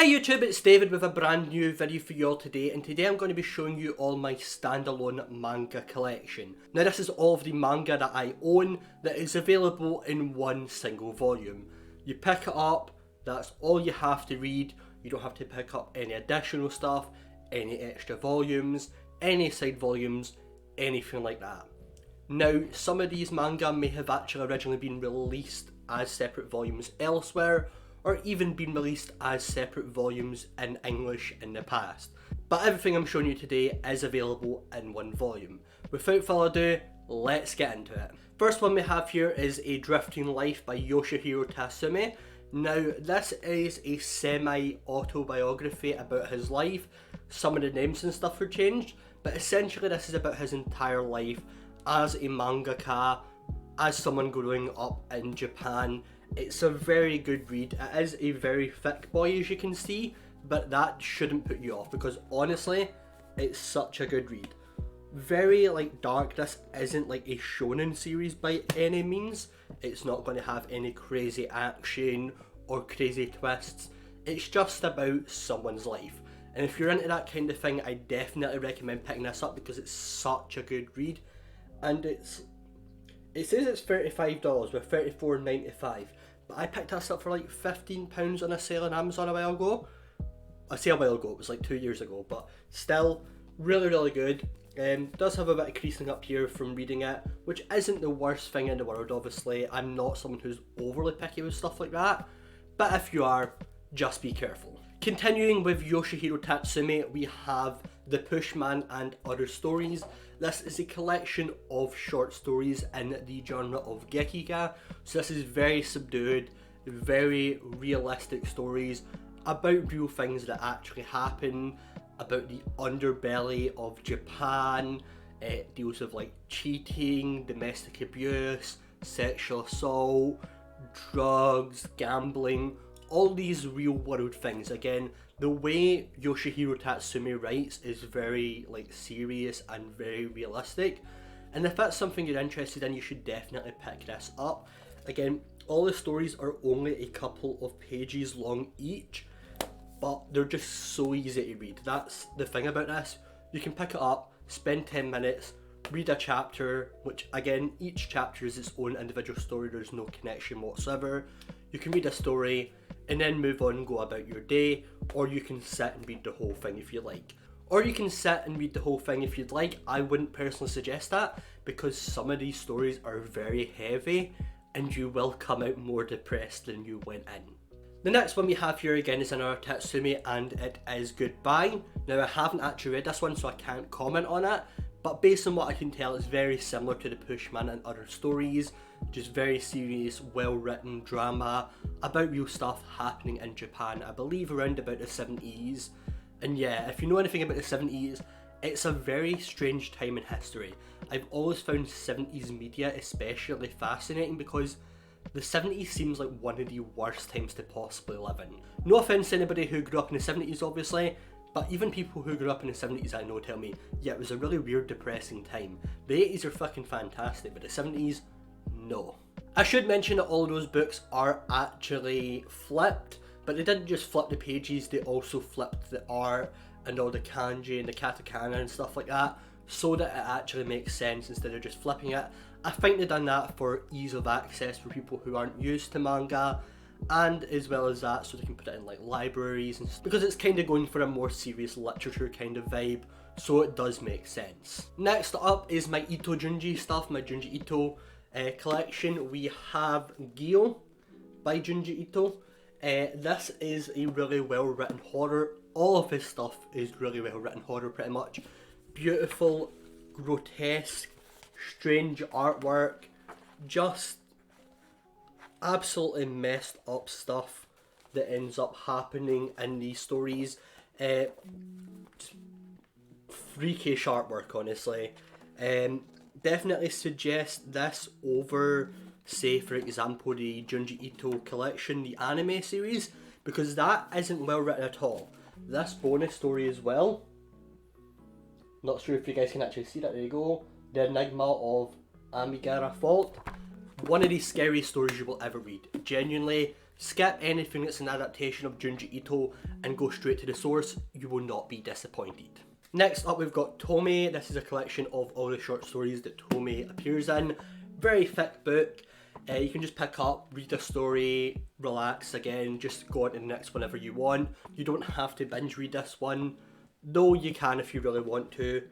Hi YouTube, it's David with a brand new video for you all today, and today I'm going to be showing you all my standalone manga collection. Now this is all of the manga that I own that is available in one single volume. You pick it up, that's all you have to read. You don't have to pick up any additional stuff, any extra volumes, any side volumes, anything like that. Now some of these manga may have actually originally been released as separate volumes elsewhere, or even been released as separate volumes in English in the past. But everything I'm showing you today is available in one volume. Without further ado, let's get into it. First one we have here is A Drifting Life by Yoshihiro Tasumi. Now this is a semi-autobiography about his life. Some of the names and stuff are changed, but essentially this is about his entire life as a mangaka, as someone growing up in Japan. It's a very good read. It is a very thick boy, as you can see, but that shouldn't put you off because honestly, it's such a good read. Very dark. This isn't like a shonen series by any means. It's not going to have any crazy action or crazy twists. It's just about someone's life. And if you're into that kind of thing, I definitely recommend picking this up because it's such a good read. And it says it's $35 with $34.95, but I picked this up for like £15 on a sale on Amazon a while ago. I say a while ago, it was like 2 years ago, but still really good. Does have a bit of creasing up here from reading it, which isn't the worst thing in the world. Obviously, I'm not someone who's overly picky with stuff like that, but if you are, just be careful. Continuing with Yoshihiro Tasumi, we have The Pushman and Other Stories. This is a collection of short stories in the genre of Gekiga. So this is very subdued, very realistic stories about real things that actually happen, about the underbelly of Japan. It deals with cheating, domestic abuse, sexual assault, drugs, gambling, all these real world things. Again, the way Yoshihiro Tasumi writes is very serious and very realistic, and if that's something you're interested in, you should definitely pick this up. Again, all the stories are only a couple of pages long each, but they're just so easy to read. That's the thing about this. You can pick it up, spend 10 minutes, read a chapter, which again, each chapter is its own individual story. There's no connection whatsoever. You can read a story and then move on and go about your day, or you can sit and read the whole thing if you like. Or you can sit and read the whole thing if you'd like. I wouldn't personally suggest that because some of these stories are very heavy and you will come out more depressed than you went in. The next one we have here again is another Tatsumi, and it is Goodbye. Now I haven't actually read this one, so I can't comment on it, but based on what I can tell, it's very similar to The Pushman and Other Stories. Just very serious, well written drama about real stuff happening in Japan, I believe around about the 70s. And yeah, if you know anything about the 70s, it's a very strange time in history. I've always found 70s media especially fascinating because the 70s seems like one of the worst times to possibly live in. No offense to anybody who grew up in the 70s obviously, but even people who grew up in the 70s I know tell me, yeah, it was a really weird, depressing time. The 80s are fucking fantastic, but the 70s, no. I should mention that all of those books are actually flipped, but they didn't just flip the pages, they also flipped the art and all the kanji and the katakana and stuff like that, so that it actually makes sense instead of just flipping it. I think they've done that for ease of access for people who aren't used to manga, and as well as that so they can put it in libraries and because it's kind of going for a more serious literature kind of vibe, so it does make sense. Next up is my Ito Junji stuff, my Junji Ito collection. We have Gyo by Junji Ito. This is a really well written horror. All of his stuff is really well written horror pretty much. Beautiful, grotesque, strange artwork, just absolutely messed up stuff that ends up happening in these stories. Freakish artwork, honestly. Definitely suggest this over, say for example, the Junji Ito collection, the anime series, because that isn't well written at all. This bonus story as well, not sure if you guys can actually see that, there you go, The Enigma of Amigara Fault. One of the scariest stories you will ever read. Genuinely, skip anything that's an adaptation of Junji Ito and go straight to the source. You will not be disappointed. Next up we've got Tome. This is a collection of all the short stories that Tome appears in. Very thick book. You can just pick up, read a story, relax again, just go on to the next whenever you want. You don't have to binge read this one, though you can if you really want to.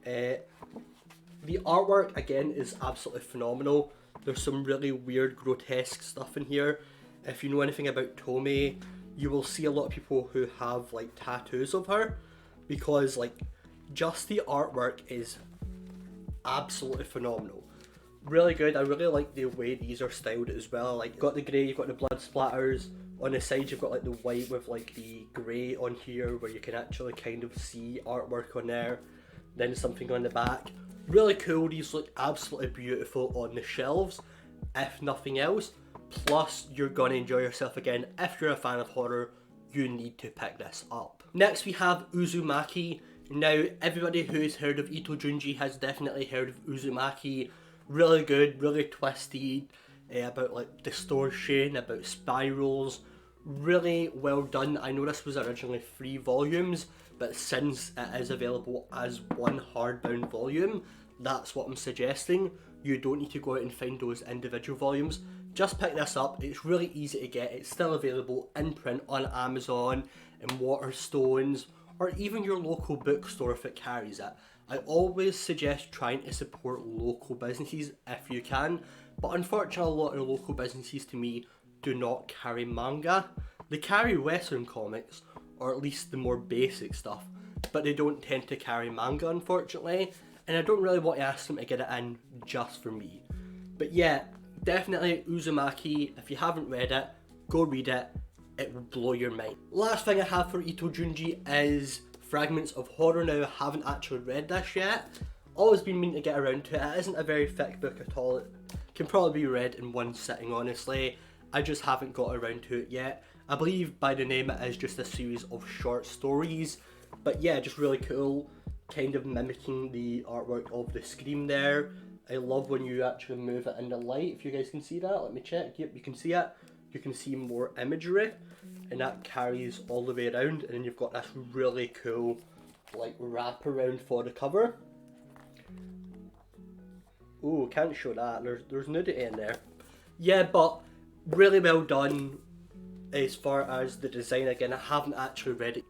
The artwork again is absolutely phenomenal. There's some really weird, grotesque stuff in here. If you know anything about Tome, you will see a lot of people who have like tattoos of her, because like just the artwork is absolutely phenomenal. Really good. I really like the way these are styled as well. Like, you've got the grey, you've got the blood splatters. On the side you've got like the white with like the grey on here where you can actually kind of see artwork on there. Then something on the back. Really cool. These look absolutely beautiful on the shelves, if nothing else. Plus, you're gonna enjoy yourself again. If you're a fan of horror, you need to pick this up. Next we have Uzumaki. Now, everybody who's heard of Ito Junji has definitely heard of Uzumaki. Really good, really twisted, about like distortion, about spirals. Really well done. I know this was originally 3 volumes, but since it is available as one hardbound volume, that's what I'm suggesting. You don't need to go out and find those individual volumes. Just pick this up. It's really easy to get. It's still available in print on Amazon, in Waterstones, or even your local bookstore if it carries it. I always suggest trying to support local businesses if you can, but unfortunately a lot of local businesses to me do not carry manga. They carry Western comics, or at least the more basic stuff, but they don't tend to carry manga unfortunately, and I don't really want to ask them to get it in just for me. But yeah, definitely Uzumaki. If you haven't read it, go read it. It will blow your mind. Last thing I have for Ito Junji is Fragments of Horror. Now, I haven't actually read this yet. Always been meaning to get around to it. It isn't a very thick book at all. It can probably be read in one sitting, honestly. I just haven't got around to it yet. I believe by the name it is just a series of short stories. But yeah, just really cool. Kind of mimicking the artwork of the Scream there. I love when you actually move it in the light. If you guys can see that, let me check. Yep, you can see it. You can see more imagery, and that carries all the way around, and then you've got this really cool like wrap around for the cover. Oh, can't show that. There's nudity in there. Yeah, but really well done as far as the design. Again, I haven't actually read it.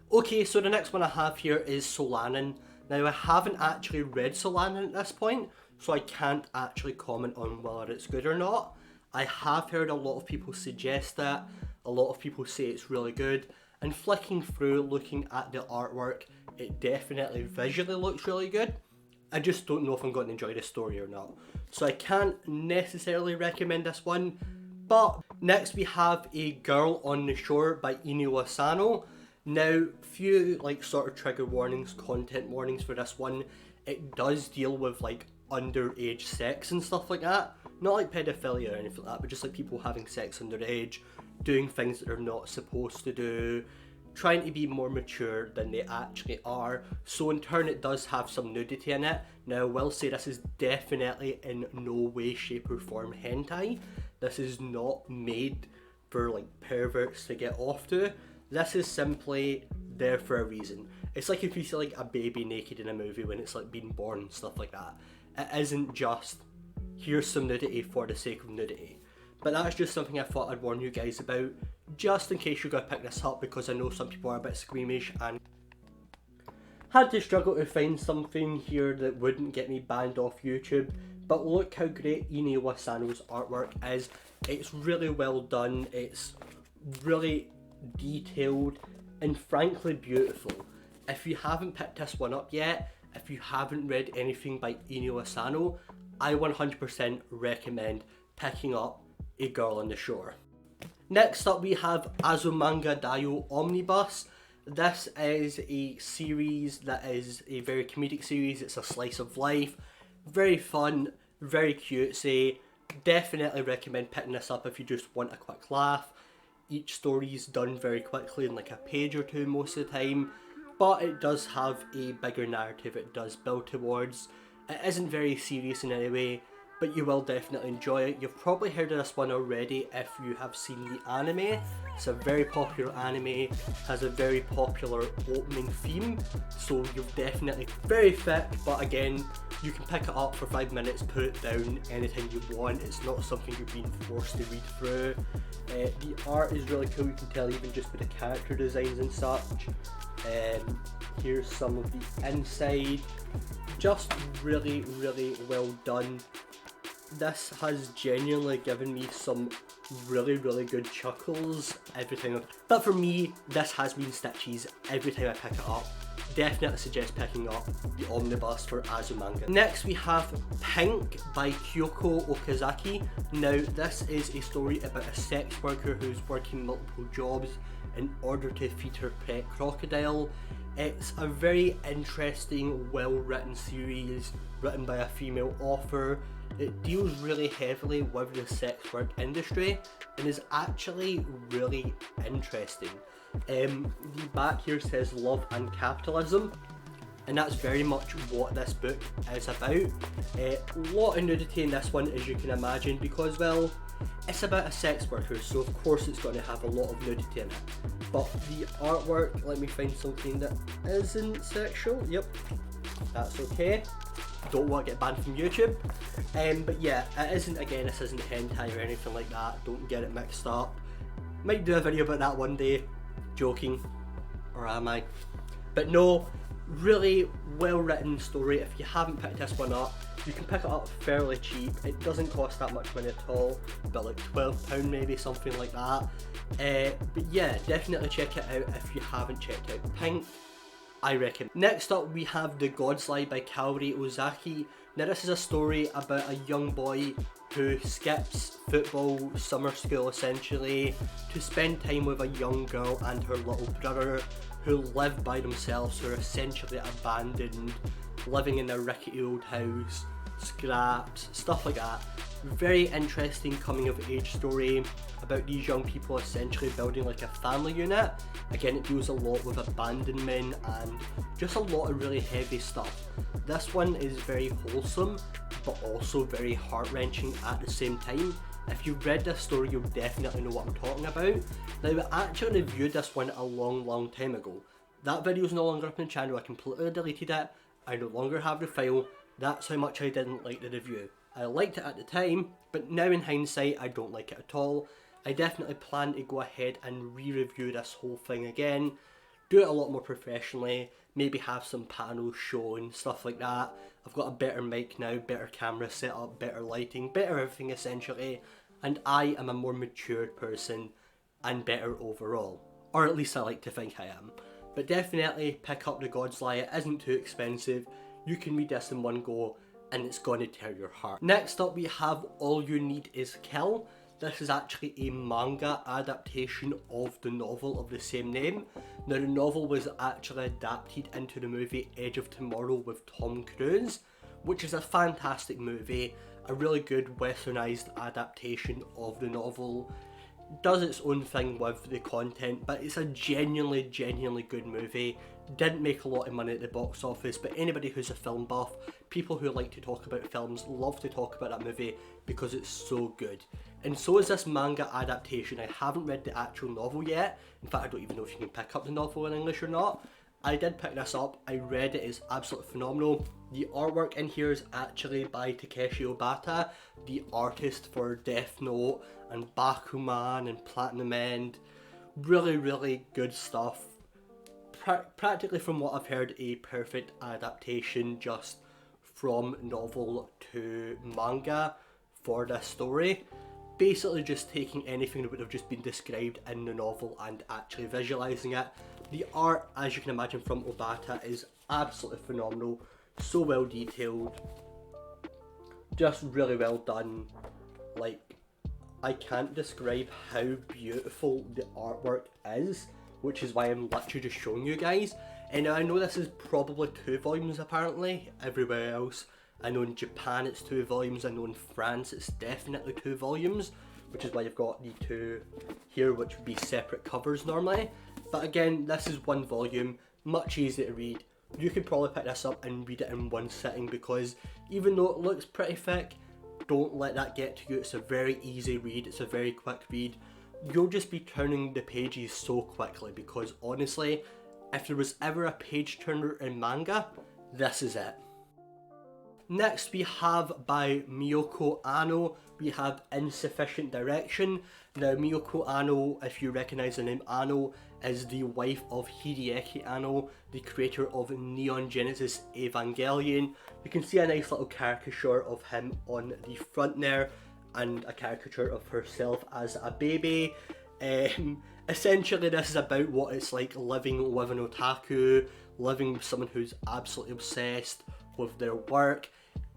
Okay, so the next one I have here is Solanin. Now, I haven't actually read Solanin at this point, so I can't actually comment on whether it's good or not. I have heard a lot of people suggest that, a lot of people say it's really good, and flicking through, looking at the artwork, it definitely visually looks really good. I just don't know if I'm going to enjoy the story or not. So I can't necessarily recommend this one, but next we have A Girl on the Shore by Inu Asano. Now, few like sort of trigger warnings, content warnings for this one. It does deal with like underage sex and stuff like that. Not like pedophilia or anything like that, but just like people having sex underage, doing things that they're not supposed to do, trying to be more mature than they actually are. So in turn it does have some nudity in it. Now I will say this is definitely in no way, shape or form hentai. This is not made for like perverts to get off to. This is simply there for a reason. It's like if you see like a baby naked in a movie when it's like being born and stuff like that. It isn't just here's some nudity for the sake of nudity. But that's just something I thought I'd warn you guys about, just in case you're going to pick this up, because I know some people are a bit squeamish and had to struggle to find something here that wouldn't get me banned off YouTube. But look how great Inu Asano's artwork is. It's really well done, it's really detailed and frankly beautiful. If you haven't picked this one up yet, if you haven't read anything by Inu Asano, I 100% recommend picking up A Girl on the Shore. Next up we have Azumanga Daioh Omnibus. This is a series that is a very comedic series. It's a slice of life, very fun, very cutesy. Definitely recommend picking this up if you just want a quick laugh. Each story is done very quickly in like a page or two most of the time, but it does have a bigger narrative it does build towards. It isn't very serious in any way. but you will definitely enjoy it. You've probably heard of this one already if you have seen the anime. It's a very popular anime, has a very popular opening theme, so you're definitely very thick, but again, you can pick it up for 5 minutes, put it down anytime you want. It's not something you're being forced to read through. The art is really cool, you can tell even just with the character designs and such. Here's some of the inside, just really well done. This has genuinely given me some really good chuckles every time. But for me, this has been stitches every time I pick it up. Definitely suggest picking up the omnibus for Azumanga. Next we have Pink by Kyoko Okazaki. Now this is a story about a sex worker who's working multiple jobs in order to feed her pet crocodile. It's a very interesting, well written series written by a female author. It deals really heavily with the sex work industry and is actually really interesting. The back here says love and capitalism, and that's very much what this book is about. A lot of nudity in this one, as you can imagine, because, well, it's about a sex worker, so of course it's going to have a lot of nudity in it. But the artwork, let me find something that isn't sexual. Yep, that's okay. Don't want to get banned from YouTube. But yeah, it isn't, again, this isn't hentai or anything like that. Don't get it mixed up. Might do a video about that one day. Joking, or am I? But no, really well written story. If you haven't picked this one up, you can pick it up fairly cheap. It doesn't cost that much money at all, but like £12 maybe, something like that. But yeah, definitely check it out if you haven't checked out Pink. I recommend. Next up we have The God's Lie by Kaori Ozaki. Now this is a story about a young boy who skips football summer school essentially to spend time with a young girl and her little brother who live by themselves, who are essentially abandoned, living in a rickety old house, scraps, stuff like that. Very interesting coming of age story about these young people essentially building like a family unit. Again, it deals a lot with abandonment and just a lot of really heavy stuff. This one is very wholesome but also very heart-wrenching at the same time. If you've read this story, you'll definitely know what I'm talking about. Now, I actually reviewed this one a long time ago. That video is no longer up on the channel, I completely deleted it. I no longer have the file. That's how much I didn't like the review. I liked it at the time, but now in hindsight I don't like it at all. I definitely plan to go ahead and re-review this whole thing again, do it a lot more professionally, maybe have some panels shown, stuff like that. I've got a better mic now, better camera setup, better lighting, better everything essentially, and I am a more matured person and better overall. Or at least I like to think I am. But definitely pick up The God's Lie, it isn't too expensive, you can read this in one go and it's going to tear your heart. Next up we have All You Need Is Kill. This is actually a manga adaptation of the novel of the same name. Now the novel was actually adapted into the movie Edge of Tomorrow with Tom Cruise, which is a fantastic movie, a really good westernized adaptation of the novel. Does its own thing with the content, but it's a genuinely good movie. Didn't make a lot of money at the box office, but anybody who's a film buff, people who like to talk about films, love to talk about that movie because it's so good. And so is this manga adaptation. I haven't read the actual novel yet. In fact, I don't even know if you can pick up the novel in English or not. I did pick this up, I read it, it's absolutely phenomenal. The artwork in here is actually by Takeshi Obata, the artist for Death Note and Bakuman and Platinum End. Really good stuff. Practically, from what I've heard, a perfect adaptation just from novel to manga for this story. Basically just taking anything that would have just been described in the novel and actually visualising it. The art, as you can imagine, from Obata is absolutely phenomenal, so well detailed, just really well done. Like, I can't describe how beautiful the artwork is, which is why I'm literally just showing you guys. And I know this is probably 2 volumes apparently, everywhere else. I know in Japan it's 2 volumes, I know in France it's definitely 2 volumes, which is why you've got the 2 here, which would be separate covers normally. But again, this is 1 volume, much easier to read. You could probably pick this up and read it in one sitting because even though it looks pretty thick, don't let that get to you. It's a very easy read, it's a very quick read. You'll just be turning the pages so quickly, because honestly, if there was ever a page turner in manga, this is it. Next we have by Miyoko Anno, we have Insufficient Direction. Now Miyoko Anno, if you recognise the name Anno, is the wife of Hideaki Anno, the creator of Neon Genesis Evangelion. You can see a nice little caricature of him on the front there, and a caricature of herself as a baby. Essentially this is about what it's like living with an otaku, living with someone who's absolutely obsessed with their work,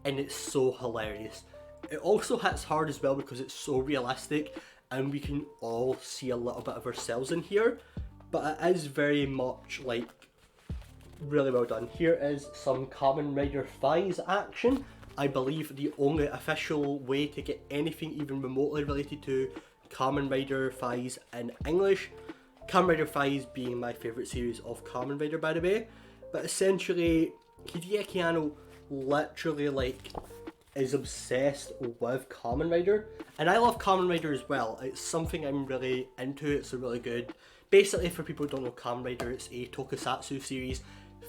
and it's so hilarious. It also hits hard as well because it's so realistic and we can all see a little bit of ourselves in here, but it is very much like really well done. Here is some Kamen Rider Faiz action. I believe the only official way to get anything even remotely related to Kamen Rider Faiz in English. Kamen Rider Faiz being my favourite series of Kamen Rider, by the way. But essentially, Hideaki Anno literally like is obsessed with Kamen Rider, and I love Kamen Rider as well. It's something I'm really into. It's a really good, basically for people who don't know Kamen Rider, it's a tokusatsu series.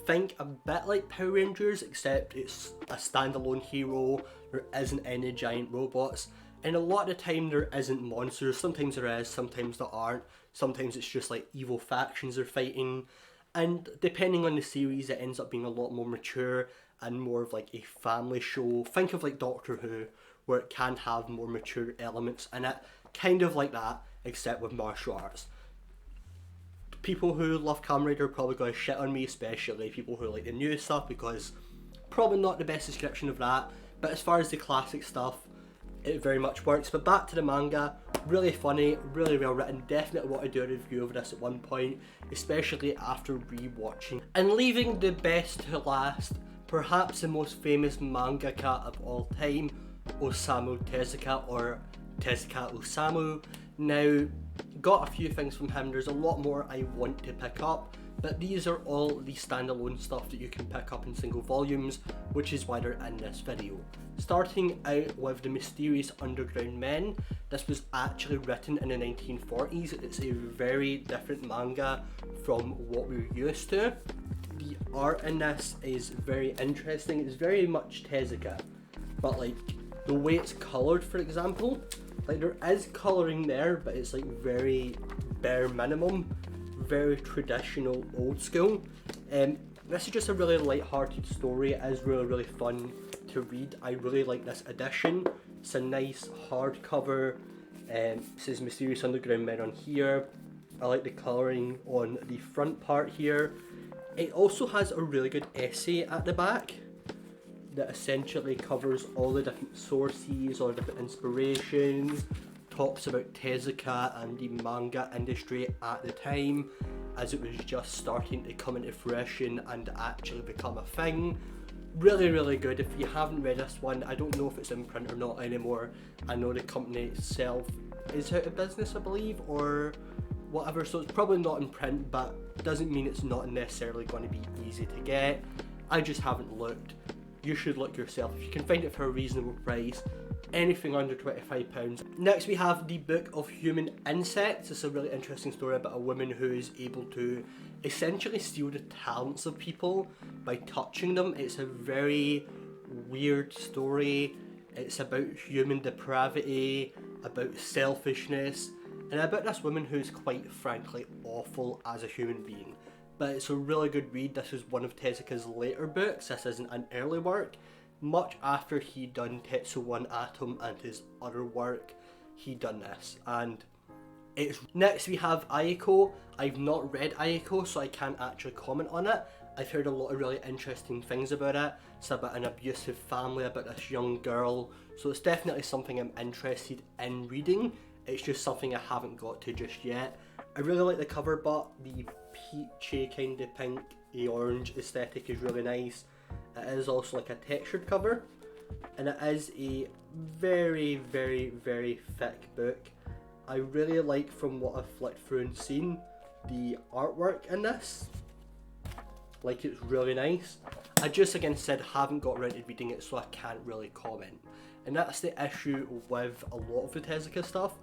Think a bit like Power Rangers, except it's a standalone hero, there isn't any giant robots, and a lot of the time there isn't monsters. Sometimes there is, sometimes there aren't, sometimes it's just like evil factions they're fighting, and depending on the series it ends up being a lot more mature and more of like a family show. Think of like Doctor Who, where it can have more mature elements in it, kind of like that, except with martial arts. People who love Kamen Rider are probably going to shit on me, especially people who like the new stuff, because probably not the best description of that, but as far as the classic stuff, it very much works. But back to the manga, really funny, really well written. Definitely want to do a review of this at one point, especially after rewatching. And leaving the best to last, perhaps the most famous mangaka of all time, Osamu Tezuka, or Tezuka Osamu. Now, got a few things from him. There's a lot more I want to pick up, but these are all the standalone stuff that you can pick up in single volumes, which is why they're in this video. Starting out with The Mysterious Underground Men, this was actually written in the 1940s. It's a very different manga from what we're used to. The art in this is very interesting. It's very much Tezuka, but like the way it's coloured, for example, like there is colouring there, but it's like very bare minimum, very traditional, old school. This is just a really light-hearted story. It is really fun to read. I really like this edition. It's a nice hardcover. It says Mysterious Underground Men on here. I like the colouring on the front part here. It also has a really good essay at the back that essentially covers all the different sources, all the different inspirations, talks about Tezuka and the manga industry at the time, as it was just starting to come into fruition and actually become a thing. Really good. If you haven't read this one, I don't know if it's in print or not anymore. I know the company itself is out of business, I believe, or whatever, so it's probably not in print, but doesn't mean it's not necessarily going to be easy to get. I just haven't looked. You should look yourself. If you can find it for a reasonable price, anything under £25. Next we have The Book of Human Insects. It's a really interesting story about a woman who is able to essentially steal the talents of people by touching them. It's a very weird story. It's about human depravity, about selfishness, and about this woman who's quite frankly awful as a human being. But it's a really good read. This is one of Tezuka's later books. This isn't an early work. Much after he'd done Tetsu 1 Atom and his other work, he'd done this. And it's next we have Aiko. I've not read Aiko, so I can't actually comment on it. I've heard a lot of really interesting things about it. It's about an abusive family, about this young girl. So it's definitely something I'm interested in reading. It's just something I haven't got to just yet. I really like the cover, but the peachy kind of pink, orange aesthetic is really nice. It is also like a textured cover, and it is a very thick book. I really like, from what I've flicked through and seen, the artwork in this. Like, it's really nice. I just again said haven't got around to reading it, so I can't really comment. and that's the issue with a lot of the Tezuka stuff.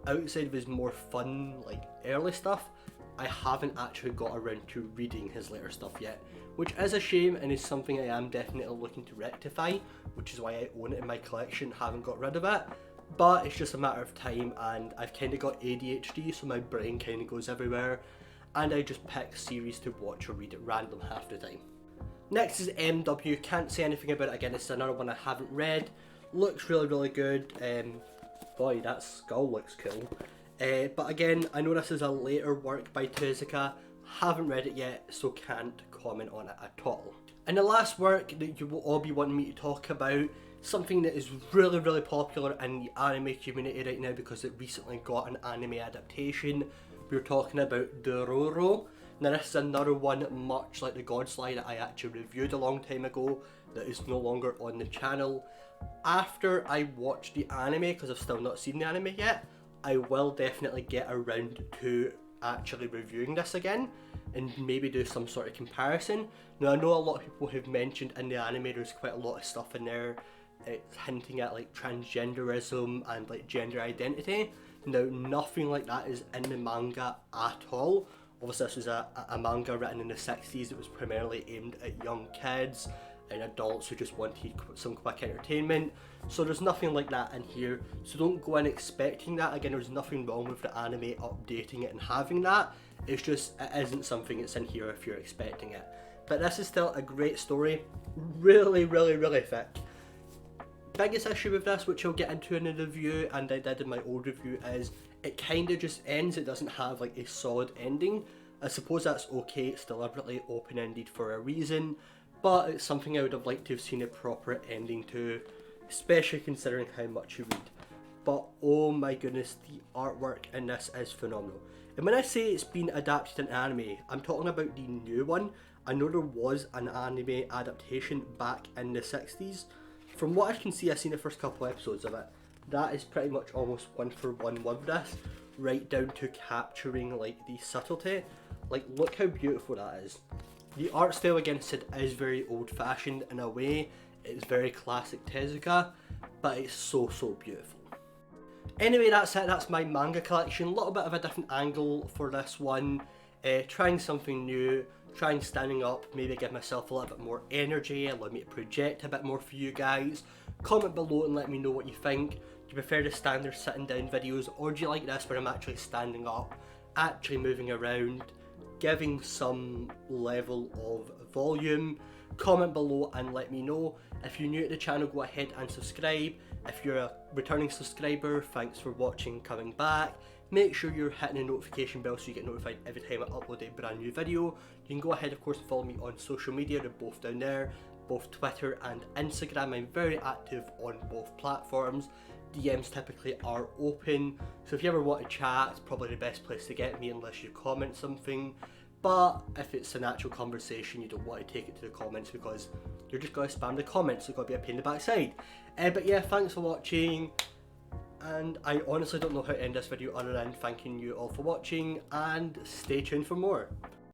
Outside of his more fun, like early stuff, I haven't actually got around to reading his later stuff yet, which is a shame and is something I am definitely looking to rectify, which is why I own it in my collection, haven't got rid of it. But it's just a matter of time, and I've kind of got ADHD, so my brain kind of goes everywhere, and I just pick series to watch or read at random half the time. Next is MW, can't say anything about it again, it's another one I haven't read. Looks really good, boy that skull looks cool. But again, I know this is a later work by Tezuka, haven't read it yet, so can't comment on it at all. And the last work that you will all be wanting me to talk about, something that is really popular in the anime community right now because it recently got an anime adaptation. We're talking about Dororo. Now this is another one much like the Godslide that I actually reviewed a long time ago that is no longer on the channel. After I watch the anime, because I've still not seen the anime yet, I will definitely get around to actually reviewing this again and maybe do some sort of comparison. Now I know a lot of people have mentioned in the anime there's quite a lot of stuff in there. It's hinting at like transgenderism and like gender identity. Now nothing like that is in the manga at all. Obviously this was a manga written in the 60s. It was primarily aimed at young kids and adults who just wanted some quick entertainment. So there's nothing like that in here. So don't go in expecting that. Again, there's nothing wrong with the anime updating it and having that. It's just, it isn't something that's in here if you're expecting it. But this is still a great story. Really thick. Biggest issue with this, which I'll get into in the review, and I did in my old review, is it kind of just ends. It doesn't have like a solid ending. I suppose that's okay, it's deliberately open-ended for a reason, but it's something I would have liked to have seen a proper ending to, especially considering how much you read. But oh my goodness, the artwork in this is phenomenal. And when I say it's been adapted in anime, I'm talking about the new one. I know there was an anime adaptation back in the 60s. From what I can see, I've seen the first couple episodes of it. That is pretty much almost one for one with this, right down to capturing like the subtlety. Like, look how beautiful that is. The art style, again, I said, is very old-fashioned in a way. It's very classic Tezuka, but it's so beautiful. Anyway, that's it. That's my manga collection. A little bit of a different angle for this one. Trying something new. Trying standing up, maybe give myself a little bit more energy, allow me to project a bit more for you guys. Comment below and let me know what you think. Do you prefer the standard sitting down videos, or do you like this where I'm actually standing up, actually moving around, giving some level of volume? Comment below and let me know. If you're new to the channel, go ahead and subscribe. If you're a returning subscriber, thanks for watching, coming back. Make sure you're hitting the notification bell so you get notified every time I upload a brand new video. You can go ahead, of course, and follow me on social media. They're both down there, both Twitter and Instagram. I'm very active on both platforms. DMs typically are open, so if you ever want to chat, it's probably the best place to get me unless you comment something. But if it's an actual conversation, you don't want to take it to the comments because you're just going to spam the comments. It's going to be a pain in the backside. But yeah, thanks for watching. And I honestly don't know how to end this video other than thanking you all for watching, and stay tuned for more.